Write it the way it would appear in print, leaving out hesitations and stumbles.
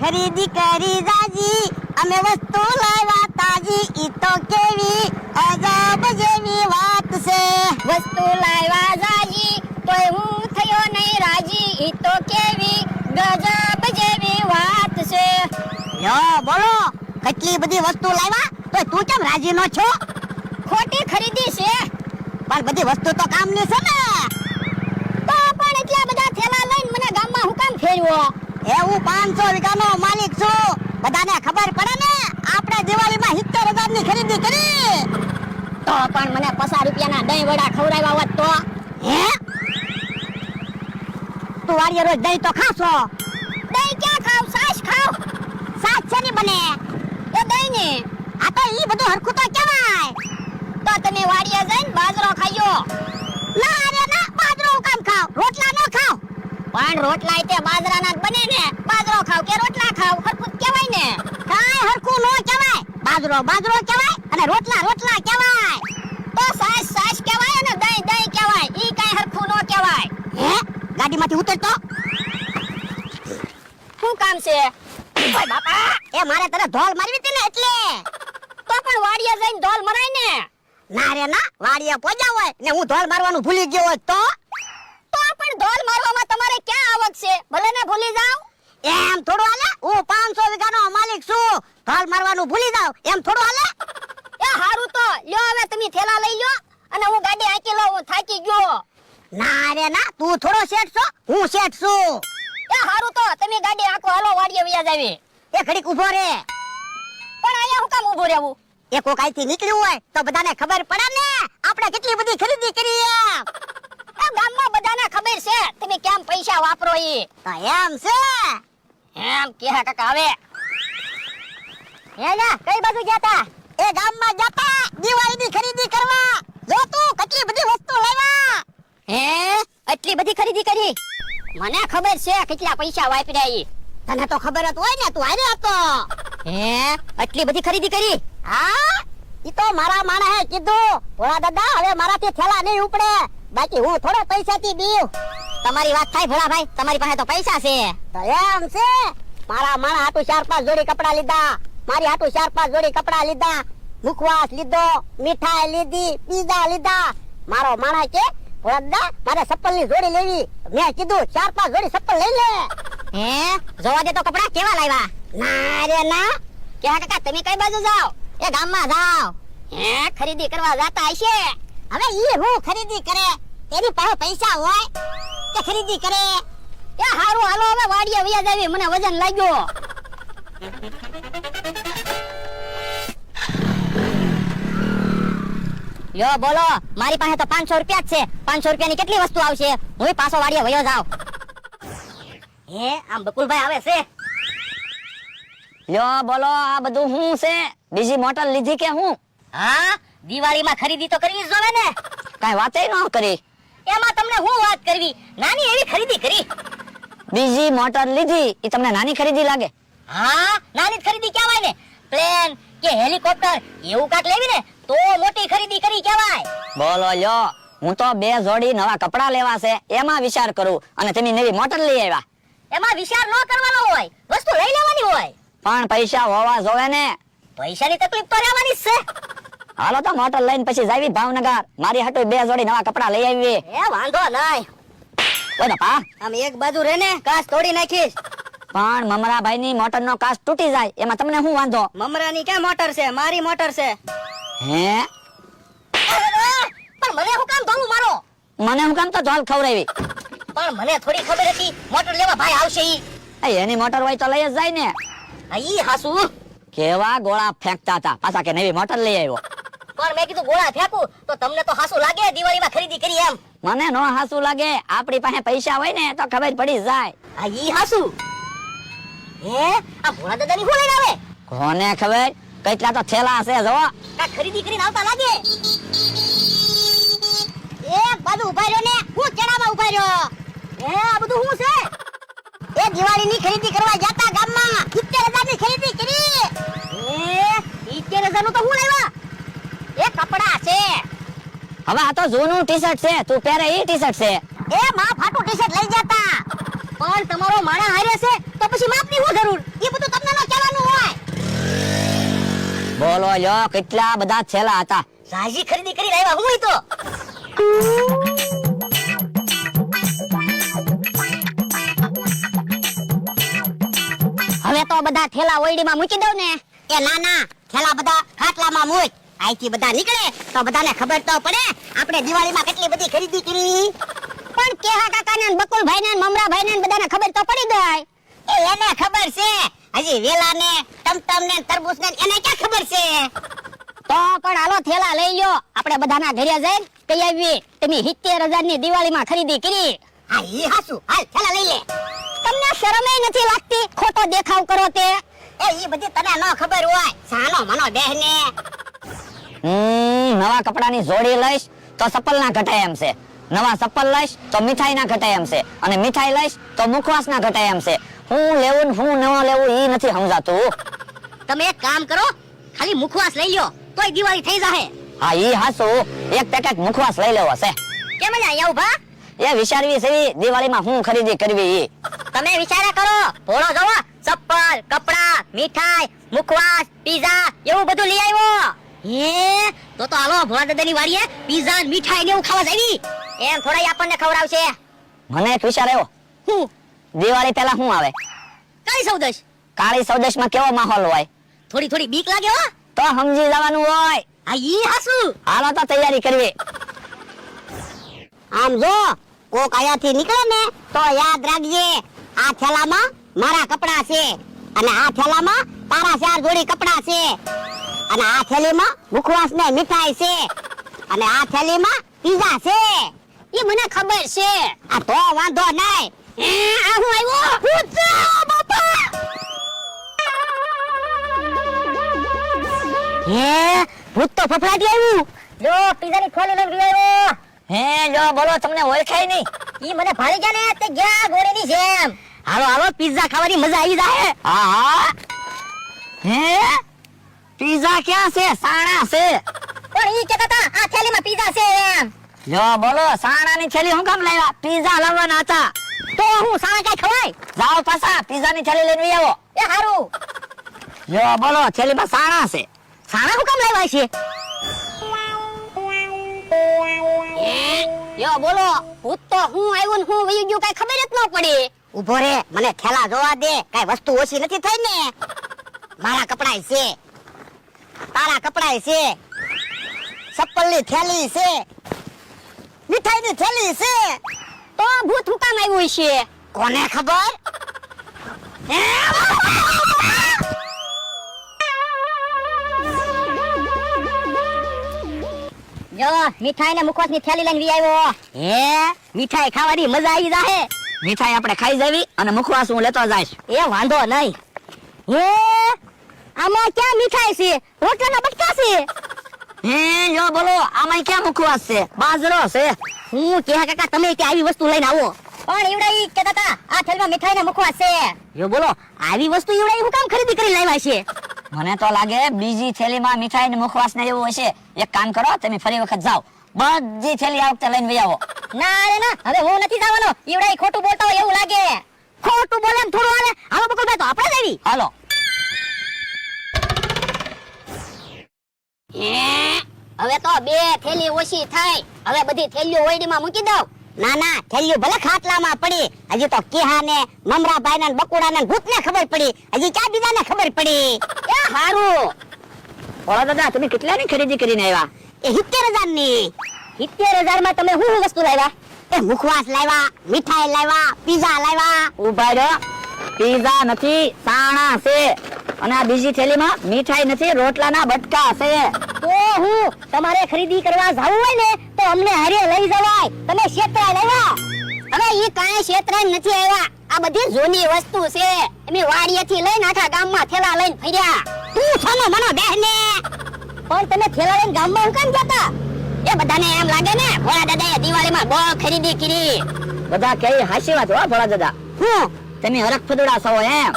ખરીદી કરી જાજી અમે વસ્તુ લાવ્યા તાજી ઈ તો કેવી અજબ જેવી વાત છે વસ્તુ લાવ્યા જાજી તોય હું થયો નહીં રાજી ઈ તો કેવી ગજબ જેવી વાત છે. યો બોલો કેટલી બધી વસ્તુ લાવ્યા તો તું કેમ રાજી નો છો? ખોટી ખરીદી છે. પણ બધી વસ્તુ તો કામની છે ને. તો પણ એટલા બધા થેલા લઈને મને ગામમાં હું કામ ફેરવ્યો? હું 500 વીઘાનો માલિક છું. બધાને ખબર પડે ને આપણે દિવાળીમાં 70,000 ની ખરીદી કરી. તો પણ મને 50 રૂપિયાના દહીં વડા ખવડાવ્યા હોત તો? હે તું વાડીએ રોજ દહીં તો ખાશો? દહીં ક્યાં ખાવ? છાશ ખાવ. છાશ છે ની બને એ દહીં ને આ તો ઈ બધું હરખું તો કહેવાય. તો તમે વાડીએ જઈને બાજરો ખાયો? ના રે ના બાજરો હું કામ ખાવ? રોટલા ન ખાવ? પણ રોટલા તે બાજરાના જ બને ને. બાજરો ખાવ કે રોટલા ખાવ હરખું જ કહેવાય ને. કાઈ હરખું ન કહેવાય. બાજરો બાજરો કહેવાય અને રોટલા રોટલા કહેવાય. તો છાશ છાશ કહેવાય અને દહીં દહીં કહેવાય. ઈ કાઈ હરખું ન કહેવાય. હે ગાડીમાંથી ઉતર તો. શું કામ છે? ઓય બાપા એ મારે તને ધોલ મારવી હતી ને એટલે. તો પણ વાડીએ જઈને ઢોલ મરાય ને. ના રે ના વાડીએ પોજા હોય ને હું ધોલ મારવાનું ભૂલી ગયો હોત તો પણ ઢોલ મારવામાં તમારે ક્યાં આવક છે? ભલે ને ભૂલી જાવ. એમ થોડું હાલે? હું 500 વીઘાનો માલિક છું. ધોલ મારવાનું ભૂલી જાવ એમ થોડું હાલે? એ હારું તો લ્યો હવે તમે થેલા લઈ લ્યો અને હું ગાડી હાંકી લઉં. હું થાકી ગયો. ના રે ના તું થોડો શેઠ છો હું શેઠ છું. એ હારું તો તમે ગાડી હાંકો હાલો વાડીએ વ્યા જાવી. એ ઘડીક ઊભો રે. પણ અહીંયા હું કામ ઊભો રહેવું? એ કોક અહીંથી નીકળ્યું હોય તો બધાને ખબર પડે ને આપણે કેટલી બધી ખરીદી કરી એમ. એ ગામમાં બધાને ખબર છે તમે કેમ પૈસા વાપરો ઈ. તો એમ છે એમ કે કાકા હવે હે ના કઈ બાજુ ગયા તા? એ ગામમાં જતા દિવાળીની ખરીદી કરવા. જો તું કેટલી બધી વસ્તુ લાવ્યા. હે એટલી બધી ખરીદી કરી? મને ખબર છે કેટલા પૈસા વાપર્યા ઈ. તને તો ખબર જ હોય ને તું આરે હતો. હે એટલી બધી ખરીદી કરી? હા ઈ તો મારા માણસે કીધું ભોળા દાદા હવે મારાથી થેલા નહીં ઉપડે બાકી હું થોડો પૈસાથી દીવ. તમારી વાત થાય ભોળાભાઈ તમારી પાસે તો પૈસા છે. તો એમ છે મારા માણા હાટુ 4-5 જોડી કપડા લીધા. મારી હાટુ 4-5 જોડી કપડા લીધા. મુખવાસ લીધો, મીઠાઈ લીધી, પીઝા લીધા. મારો માણા કે ભોળા દાદા મારે ચપ્પલની જોડી લેવી. મેં કીધું 4-5 જોડી ચપ્પલ લઈ લે. હે જોવા દે તો કપડા કેવા લાવ્યા? ના રે ના કે કાકા તમે કઈ બાજુ જાવ? એ ગામમાં જાવ. હે ખરીદી કરવા જાતા હશે? હવે ઈ હું ખરીદી કરે? તેની પાસે પૈસા હોય કે ખરીદી કરે? એ હારું હાલો હવે વાડીએ વ્યા જાવી. મને વજન લાગ્યો. યો બોલો મારી પાસે તો 500 રૂપિયા જ છે. 500 રૂપિયાની કેટલી વસ્તુ આવશે? હું પાછો વાડીએ વયો જાવ. હે આમ બકુલભાઈ આવે છે. લ્યો બોલો આ બધું હું છે? બીજી મોટર લીધી કે હું? હા દિવાળીમાં ખરીદી તો કરવી જ જોવે ને. કાઈ વાતે ન કરી. એમાં તમને હું વાત કરવી? નાની એવી ખરીદી કરી. બીજી મોટર લીધી ઈ તમને નાની ખરીદી લાગે? હા નાની જ ખરીદી કહેવાય ને. પ્લેન કે હેલિકોપ્ટર એવું કાક લેવી ને તો મોટી ખરીદી કરી કહેવાય. બોલો લ્યો હું તો 2 જોડી નવા કપડા લેવા છે એમાં વિચાર કરું અને તમે નવી મોટર લઈ આવ્યા. એમાં વિચાર ન કરવાનો હોય વસ્તુ લઈ લેવાની હોય. પણ પૈસા હોવા જોવે ને. પૈસાની તકલીફ તો રહેવાની જ છે. હાલો તો મોટર લઈને પછી જાવી ભાવનગર. મારી હાટુ 2 જોડી નવા કપડા લઈ આવી. એ વાંધો નહીં. ઓય બાપા આમ એક બાજુ રહે ને કાચ તોડી નાખીશ. પણ મમરાભાઈ ની મોટર નો કાચ તૂટી જાય એમાં તમને શું વાંધો? મમરાની ક્યાં મોટર છે? મારી મોટર છે. હે પણ મને હું કામ ધોલું મારો? મને હું કામ તો ઢોલ ખવડાવી? પણ મને થોડી ખબર હતી મોટર લેવા ભાઈ આવશે ઈ. એની મોટર હોય તો લઈ જ જાય ને. ઈ હાસુ કેવા ગોળા ફેંકતા હતા પાછા કે નવી મોટર લઈ આવ્યો. પણ મેં કીધું ગોળા ફેંકું તો તમને તો હાસુ લાગે દિવાળીમાં ખરીદી કરી એમ. મને નો હાસુ લાગે. આપણી પાસે પૈસા હોય ને તો ખબર પડી જાય. ઈ હાસુ હે આ ભોળા દાદાની હું લઈને આવે? કોને ખબર કેટલા તો થેલા છે જો. આ ખરીદી કરીને આવતા લાગે. એક બાજુ ઉભા રહ્યો ને હું કેડામાં ઉભા રહ્યો. હે આ બધું શું છે? એ દિવાળીની ખરીદી કરવા જતા ગામમાં 70,000 ની ખરીદી કરી. એ 70,000 નું તો હું લાવ્યા? એ કપડા છે. હવે આ તો જૂનું ટી-શર્ટ છે તું પહેરે ઈ ટી-શર્ટ છે. એ માં ફાટું ટી-શર્ટ લઈ જતા. પણ તમારો માણા હારે છે તો પછી માપની શું જરૂર? એ બધું બોલો લ્યો કેટલા બધા થેલા હતા. સાજી ખરીદી કરી લાવ્યા હું તો. હવે તો બધા થેલા ઓયડીમાં મૂકી દઉં ને. એ ના ના, થેલા બધા ખાટલામાં મૂક. અહીંથી બધા નીકળે તો બધાને ખબર તો પડે આપણે દિવાળીમાં કેટલી બધી ખરીદી કરી. પણ કેહા કાકાને ને બકુલભાઈને ને મમરાભાઈને ને બધાને ખબર તો પડી જાય. એ એને ખબર છે, હજી વેલાને ટમટમને તરબૂચને એને ક્યાં ખબર છે. તો પણ હાલો થેલા લઈ લ્યો, આપણે બધાના ઘરે જઈને કહી આવીએ તમે 70,000 ની દિવાળીમાં ખરીદી કરી. હા ઈ હાસુ, હાલ થેલા લઈ લે. તમને શરમ નથી લાગતી ખોટો દેખાવ કરો તે? એ ઈ બધી તને ન ખબર હોય, સાનો મનો બેહને. નવા કપડાની જોડી લઈશ તો ચપ્પલ ના ઘટાય એમ છે, નવા ચપ્પલ લઈશ તો મીઠાઈ ના ઘટાય એમ છે, અને મીઠાઈ લઈશ તો મુખવાસ ના ઘટાય એમ છે. હું લેવું ને હું ન લેવું ઈ નથી સમજાતું. તમે એક કામ કરો, ખાલી મુખવાસ લઈ લ્યો તોય દિવાળી થઈ જાહે. હા ઈ હાસુ, એક પેકેટ મુખવાસ લઈ લેવો છે. કેમ જ અહીંયા ઉભા? એ વિચારવી છે દિવાળીમાં હું ખરીદી કરવી ઈ. તમે વિચારા કરો, ભોળો જોવો, ચપ્પલ, કપડા, મીઠાઈ, મુખવાસ, પીઝા એવું બધું લઈ આવ્યો. હે તો હાલો ભોળા દાદાની વાડીએ પીઝા ને મીઠાઈ ને એવું ખાવા જાવી. એમ થોડા આપણને ખવડાવશે. મને એક વિચાર આવ્યો, હું દિવાળી પહેલા શું આવે? કઈ સૌદશ? કાળી ચૌદશ માં કેવો માહોલ હોય? થોડી થોડી બીક લાગે હો. તો સમજી જવાનું હોય. આ ઈ હાસુ. હાલો તો તૈયારી કરવી. આમ જો કોક અહીંયાથી નીકળે ને તો યાદ રાખજે, આ થેલામાં મારા કપડા છે, અને આ થેલામાં તારા 4 જોડી કપડા છે, અને આ થેલીમાં મુખવાસ ને મીઠાઈ છે, અને આ થેલીમાં પીઝા છે. એ મને ખબર છે. આ તો વાંધો નહીં. આ હું આવ્યો. પૂછો બાપા. હે ભૂત તો ફફડાટી આવ્યું. જો પીઝાની થેલી લઈને આવ્યો. હે જો બોલો, તમને ઓળખાય નહીં? ઈ મને ભાળી ગયા ને તે ગયા ગોળીની જેમ. હાલો હાલો પીઝા ખાવાની મજા આવી જાય. હા હે પીઝા ક્યાં છે? સાણા છે. પણ ઈ કહેતા હતા આ થેલીમાં પીઝા છે એમ. જો બોલો, સાણાની થેલી હું કામ લાવ્યા? પીઝા લાવવાના હતા. તો હું સાણા કઈ ખવાય? જાઓ પાછા પીઝાની થેલી લઈને આવો. એ હારું. જો બોલો, થેલીમાં સાણા છે. સાણા હું કામ લાવ્યા છે? યો બોલો, ભૂત તો હું આવ્યું ને હું વયું ગયું કઈ ખબર જ ન પડી. ઉભો રે, મને થેલા જોવા દે, કઈ વસ્તુ ઓછી નથી થઈ ને. મારા કપડાય છે, તારા કપડાય છે, ચપ્પલની થેલી છે, મીઠાઈની થેલી છે. તો ભૂત હું કામ આવ્યું છે? કોને ખબર? જો મીઠાઈ ને મુખવાસની થેલી લઈને વી આવ્યો. હે મીઠાઈ ખાવાની મજા આવી જાહે. મીઠાઈ આપણે ખાઈ જાવી અને મુખવાસ હું લેતો જઈશ. એ વાંધો નહીં. હે આમાં ક્યાં મીઠાઈ છે? રોટલાના બટકા છે. હે જો બોલો, આમાં ક્યાં મુખવાસ છે? બાજરો છે. હું કે કાકા તમે કે આવી વસ્તુ લઈને આવો. પણ ઈવડાઈ કહેતા હતા આ થેલીમાં મીઠાઈ ને મુખવાસ છે. જો બોલો, આવી વસ્તુ ઈવડાઈ હું કામ ખરીદી કરી લાવ્યા છે? મને તો લાગે બીજી થેલીમાં મીઠાઈ ને મુખવાસ ને એવું હશે. એક કામ કરો, તમે ફરી વખત જાઓ, બધી થેલી આ વખતે લઈને આવો. ના રે ના, હવે હું નથી જવાનો. ઈવડાઈ ખોટું બોલતા હોય એવું લાગે. ખોટું બોલે એમ થોડું હાલે. હાલો બકુલભાઈ, તો આપણે લેવી. હાલો. હવે તો 2 થેલી ઓછી થાય. હવે બધી થેલીઓ ઓયડીમાં મૂકી દઉં. ના ના, થેલીઓ ભલે ખાટલામાં પડી, હજી તો કેહાને, મમરાભાઈને, બકુડાને, ભૂતને ખબર પડી, હજી ક્યાં બીજાને ખબર પડી. એ હારું. ભોળા દાદા, તમે કેટલાની ખરીદી કરીને આવ્યા? એ 70,000 ની. 70,000 માં તમે શું વસ્તુ લાવ્યા? એ મુખવાસ લાવ્યા, મીઠાઈ લાવ્યા, પીઝા લાવ્યા. ઉભા રહ્યો, પીઝા નથી, સાણા છે. અને આ બીજી થેલીમાં મીઠાઈ નથી, રોટલાના બટકા છે. તો હું તમારે ખરીદી કરવા જાવું હોય ને તો અમને હારે લઈ જવાય. તમે ક્ષેત્રાય લાવ્યા. હવે ઈ કાંઈ ક્ષેત્રાય નથી આવ્યા. આ બધી જૂની વસ્તુ છે. અમે વાડીએથી લઈને આખા ગામમાં થેલા લઈને ફર્યા. તું છનો મનો બેહને. પણ તમે થેલા લઈને ગામમાં હું કેમ જતા? એ બધાને એમ લાગે ને ભોળા દાદાએ દિવાળીમાં બહુ ખરીદી કરી. બધા કઈ હાચી વાત હો ભોળા દાદા. હું તમે હરખ ફદુડા છો એમ.